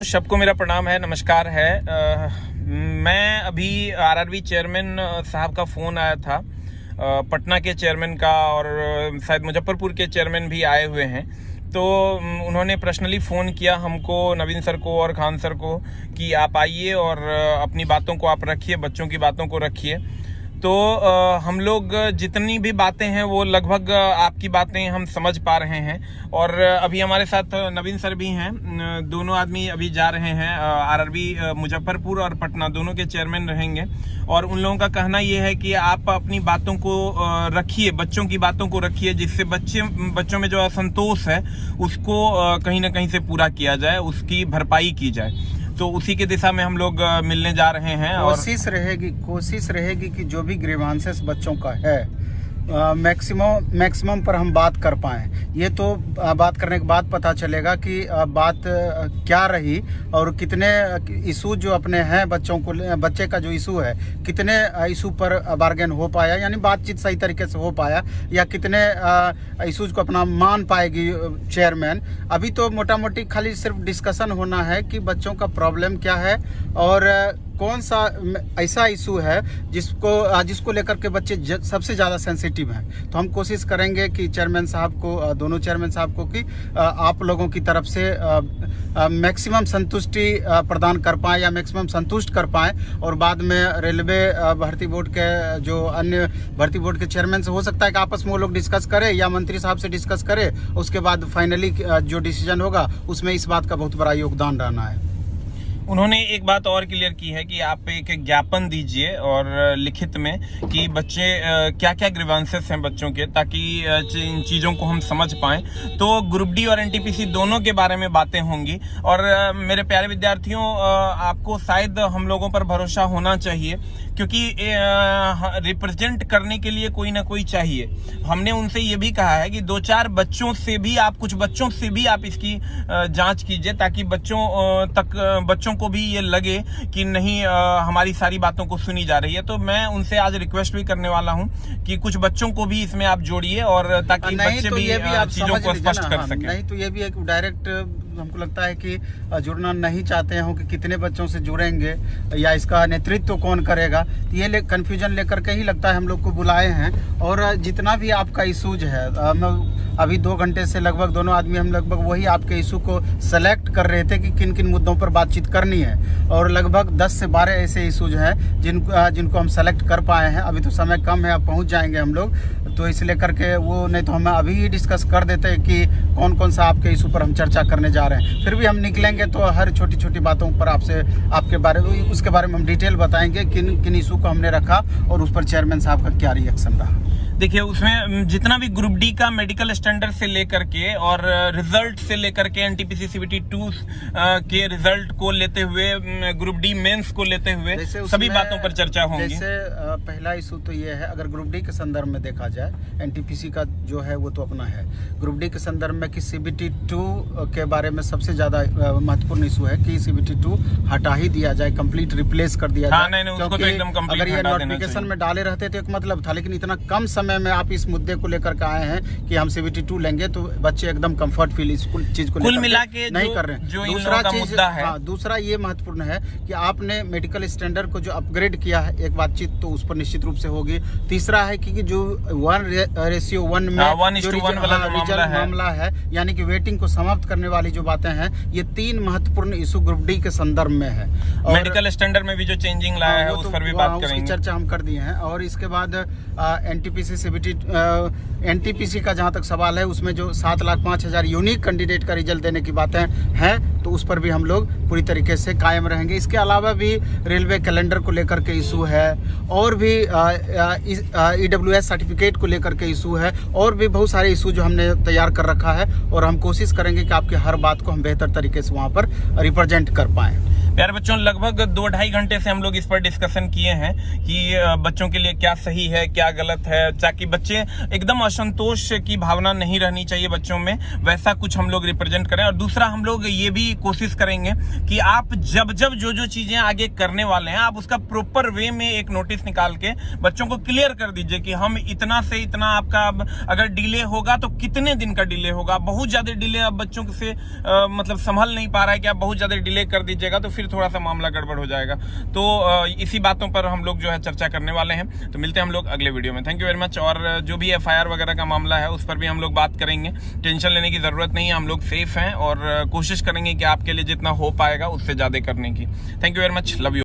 सबको मेरा प्रणाम है, नमस्कार है। मैं अभी आरआरबी चेयरमैन साहब का फ़ोन आया था, पटना के चेयरमैन का, और शायद मुजफ्फरपुर के चेयरमैन भी आए हुए हैं। तो उन्होंने पर्सनली फ़ोन किया हमको, नवीन सर को और खान सर को, कि आप आइए और अपनी बातों को आप रखिए, बच्चों की बातों को रखिए। तो हम लोग जितनी भी बातें हैं वो लगभग आपकी बातें हम समझ पा रहे हैं। और अभी हमारे साथ नवीन सर भी हैं, दोनों आदमी अभी जा रहे हैं आरआरबी मुजफ्फरपुर और पटना, दोनों के चेयरमैन रहेंगे। और उन लोगों का कहना ये है कि आप अपनी बातों को रखिए, बच्चों की बातों को रखिए, जिससे बच्चों में जो असंतोष है उसको कहीं ना कहीं से पूरा किया जाए, उसकी भरपाई की जाए। तो उसी के दिशा में हम लोग मिलने जा रहे हैं। कोशिश रहेगी कि जो भी ग्रीवांसेस बच्चों का है मैक्सिमम पर हम बात कर पाएँ। ये तो बात करने के बाद पता चलेगा कि बात क्या रही और कितने इशू जो अपने हैं बच्चे का जो इशू है, कितने इशू पर बार्गेन हो पाया, यानी बातचीत सही तरीके से हो पाया, या कितने इशूज को अपना मान पाएगी चेयरमैन। अभी तो मोटा मोटी खाली सिर्फ डिस्कशन होना है कि बच्चों का प्रॉब्लम क्या है और कौन सा ऐसा इशू है जिसको लेकर के बच्चे सबसे ज़्यादा सेंसिटिव हैं। तो हम कोशिश करेंगे कि चेयरमैन साहब को, दोनों चेयरमैन साहब को, कि आप लोगों की तरफ से मैक्सिमम संतुष्टि प्रदान कर पाएँ या मैक्सिमम संतुष्ट कर पाएँ। और बाद में रेलवे भर्ती बोर्ड के जो अन्य भर्ती बोर्ड के चेयरमैन से हो सकता है कि आपस में वो लोग डिस्कस करें या मंत्री साहब से डिस्कस करें। उसके बाद फाइनली जो डिसीजन होगा उसमें इस बात का बहुत बड़ा योगदान रहना है। उन्होंने एक बात और क्लियर की है कि आप एक ज्ञापन दीजिए और लिखित में कि बच्चे क्या क्या ग्रीवांसेस हैं बच्चों के, ताकि इन चीज़ों को हम समझ पाएं। तो ग्रुप डी और एनटीपीसी दोनों के बारे में बातें होंगी। और मेरे प्यारे विद्यार्थियों, आपको शायद हम लोगों पर भरोसा होना चाहिए, क्योंकि रिप्रेजेंट करने के लिए कोई ना कोई चाहिए। हमने उनसे ये भी कहा है कि 2-4 बच्चों से भी आप इसकी जांच कीजिए, ताकि बच्चों को भी ये लगे कि नहीं, हमारी सारी बातों को सुनी जा रही है। तो मैं उनसे आज रिक्वेस्ट भी करने वाला हूं कि कुछ बच्चों को भी इसमें आप जोड़िए, और ताकि बच्चे भी चीजों को स्पष्ट कर सकें। नहीं तो ये भी एक डायरेक्ट हमको लगता है कि जुड़ना नहीं चाहते हो कि कितने बच्चों से जुड़ेंगे या इसका नेतृत्व कौन करेगा। तो ये कन्फ्यूजन लेकर के ही लगता है हम लोग को बुलाए हैं। और जितना भी आपका इशूज है, अभी 2 घंटे से लगभग दोनों आदमी हम लगभग वही आपके इशू को सेलेक्ट कर रहे थे कि किन किन मुद्दों पर बातचीत करनी है। और लगभग 10 से 12 ऐसे इशूज हैं जिनको हम सेलेक्ट कर पाए हैं। अभी तो समय कम है, अब पहुंच जाएंगे हम लोग, तो इसलिए करके वो, नहीं तो हम अभी ही डिस्कस कर देते हैं कि कौन कौन सा आपके इशू पर हम चर्चा करने जा रहे हैं। फिर भी हम निकलेंगे तो हर छोटी छोटी बातों पर उसके बारे में हम डिटेल बताएंगे किन इशू को हमने रखा और उस पर चेयरमैन साहब का क्या रिएक्शन रहा। देखिए, उसमें जितना भी ग्रुप डी का मेडिकल स्टैंडर्ड से लेकर के और रिजल्ट से लेकर के एनटीपीसी सीबीटी 2 के रिजल्ट को लेते हुए, ग्रुप डी मेंस को लेते हुए सभी बातों पर चर्चा होगी। जैसे पहला इशू तो ये है, अगर ग्रुप डी के संदर्भ में देखा जाए, एनटीपीसी का जो है वो तो अपना है। ग्रुप डी के संदर्भ में कि सीबीटी 2 के बारे में सबसे ज्यादा महत्वपूर्ण इशू है कि सीबीटी 2 हटा ही दिया जाए, कंप्लीट रिप्लेस कर दिया जाए। अगर ये नोटिफिकेशन में डाले रहते तो एक मतलब था, लेकिन इतना कम समय में आप इस मुद्दे को लेकर के आए हैं कि हम सीबीटी 2 लेंगे, तो बच्चे एकदम कंफर्ट फील इस चीज को कुल मिला के नहीं कर रहे हैं। जो मुद्दा है, दूसरा ये महत्वपूर्ण है कि आपने मेडिकल स्टैंडर्ड को जो अपग्रेड किया है, एक बातचीत तो उस पर निश्चित रूप से होगी। तीसरा है कि जो 1:1 में 1:1 वाला मामला है, यानी कि वेटिंग को समाप्त करने वाली जो बातें हैं, ये 3 महत्वपूर्ण इशू ग्रुप डी के संदर्भ में है। और मेडिकल स्टैंडर्ड में भी जो चेंजिंग लाया है उस पर भी बात करेंगे, चर्चा हम कर दिए हैं। और इसके बाद एनटीपीसी सीबीटी एनटीपीसी का जहां तक सवाल है, उसमें जो 7,05,000 यूनिक कैंडिडेट का रिजल्ट देने की बातें हैं, तो उस पर भी हम लोग पूरी तरीके से कायम रहेंगे। इसके अलावा भी रेलवे कैलेंडर को लेकर के इशू है, और भी ईडब्ल्यूएस सर्टिफिकेट को लेकर के इशू है, और भी बहुत सारे इशू जो हमने तैयार कर रखा है। और हम कोशिश करेंगे कि आपकी हर बात को हम बेहतर तरीके से वहाँ पर रिप्रेजेंट कर पाएँ। प्यारे बच्चों, लगभग 2-2.5 घंटे से हम लोग इस पर डिस्कशन किए हैं कि बच्चों के लिए क्या सही है, क्या गलत है, ताकि बच्चे एकदम असंतोष की भावना नहीं रहनी चाहिए बच्चों में, वैसा कुछ हम लोग रिप्रेजेंट करें। और दूसरा, हम लोग ये भी कोशिश करेंगे कि आप जब जब जो चीजें आगे करने वाले हैं, आप उसका प्रॉपर वे में एक नोटिस निकाल के बच्चों को क्लियर कर दीजिए कि हम इतना से इतना आपका अगर डिले होगा तो कितने दिन का डिले होगा। बहुत ज्यादा डिले अब बच्चों से मतलब संभल नहीं पा रहा है कि आप बहुत ज्यादा डिले कर दीजिएगा तो फिर थोड़ा सा मामला गड़बड़ हो जाएगा। तो इसी बातों पर हम लोग जो है चर्चा करने वाले हैं। तो मिलते हैं हम लोग अगले वीडियो में। Thank you very much. और जो भी FIR वगैरह का मामला है उस पर भी हम लोग बात करेंगे। टेंशन लेने की जरूरत नहीं है, हम लोग सेफ हैं और कोशिश करेंगे कि आपके लिए जितना हो पाएगा उससे ज्यादा करने की। Thank you very much, love you.